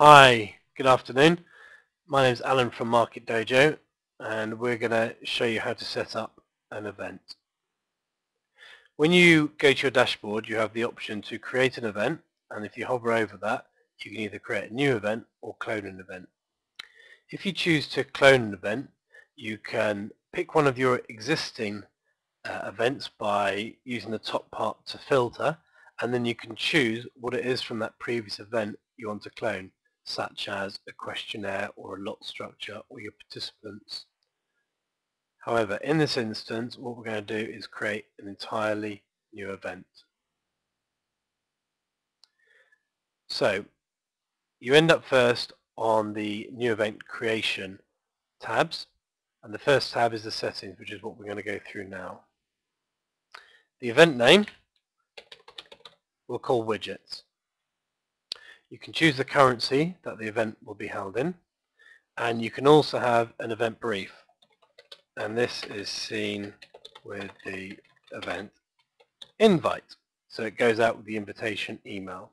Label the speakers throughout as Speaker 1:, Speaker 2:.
Speaker 1: Hi, good afternoon. My name is Alan from Market Dojo, and we're going to show you how to set up an event. When you go to your dashboard, you have the option to create an event, and if you hover over that, you can either create a new event or clone an event. If you choose to clone an event, you can pick one of your existing events by using the top part to filter, and then you can choose what it is from that previous event you want to clone, such as a questionnaire or a lot structure or your participants. However, in this instance, what we're going to do is create an entirely new event. So you end up first on the new event creation tabs, and the first tab is the settings, which is what we're going to go through now. The event name we'll call widgets. You can choose the currency that the event will be held in, and you can also have an event brief, and this is seen with the event invite, so it goes out with the invitation email.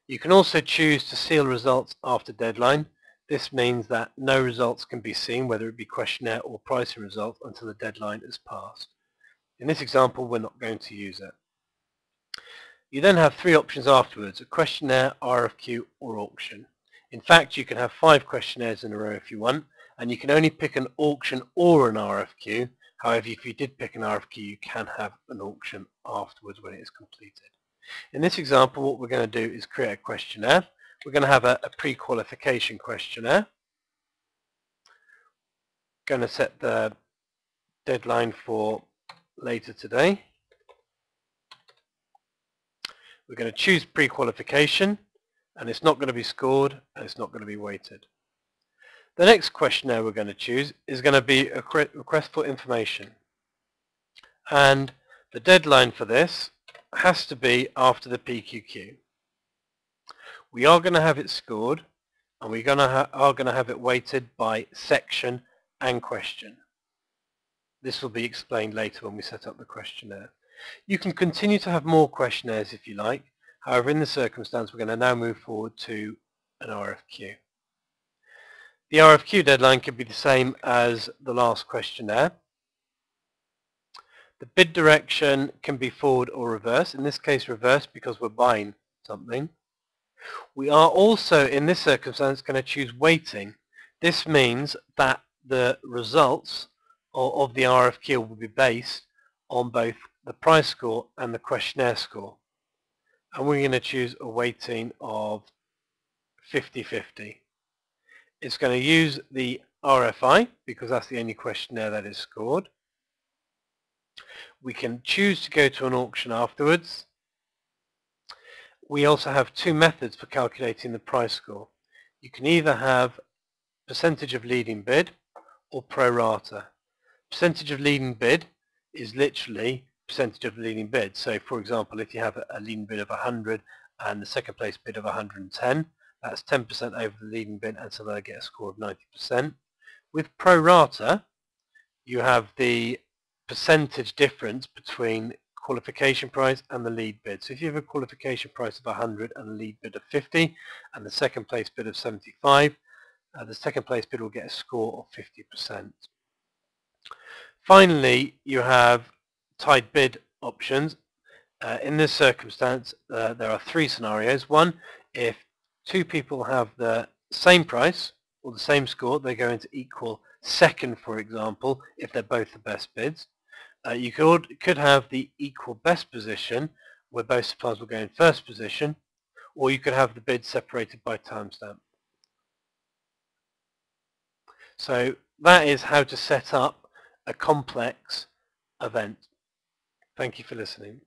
Speaker 1: You can also choose to seal results after deadline. This means that no results can be seen, whether it be questionnaire or pricing results, until the deadline is passed. In this example, we're not going to use it. You then have three options afterwards: a questionnaire, RFQ, or auction. In fact, you can have 5 questionnaires in a row if you want, and you can only pick an auction or an RFQ. However, if you did pick an RFQ, you can have an auction afterwards when it is completed. In this example, what we're going to do is create a questionnaire. We're going to have a pre-qualification questionnaire. Going to set the deadline for later today. We're going to choose pre-qualification, and it's not going to be scored, and it's not going to be weighted. The next questionnaire we're going to choose is going to be a request for information, and the deadline for this has to be after the PQQ. We are going to have it scored, and we're going to are going to have it weighted by section and question. This will be explained later when we set up the questionnaire. You can continue to have more questionnaires if you like. However, in this circumstance, we're going to now move forward to an RFQ. The RFQ deadline could be the same as the last questionnaire. The bid direction can be forward or reverse. In this case, reverse, because we're buying something. We are also, in this circumstance, going to choose weighting. This means that the results of the RFQ will be based on both the price score and the questionnaire score. And we're going to choose a weighting of 50-50. It's going to use the RFI because that's the only questionnaire that is scored. We can choose to go to an auction afterwards. We also have 2 methods for calculating the price score. You can either have percentage of leading bid or pro rata. Percentage of leading bid is literally percentage of the leading bid. So for example, if you have a leading bid of 100 and the second place bid of 110, that's 10% over the leading bid, and so they'll get a score of 90%. With pro rata, you have the percentage difference between qualification price and the lead bid. So if you have a qualification price of 100 and a lead bid of 50 and the second place bid of 75, the second place bid will get a score of 50%. Finally, you have tied bid options. In this circumstance, there are 3 scenarios. One, if 2 people have the same price or the same score, they go into equal second, for example, if they're both the best bids. You could have the equal best position, where both suppliers will go in first position, or you could have the bids separated by timestamp. So that is how to set up a complex event. Thank you for listening.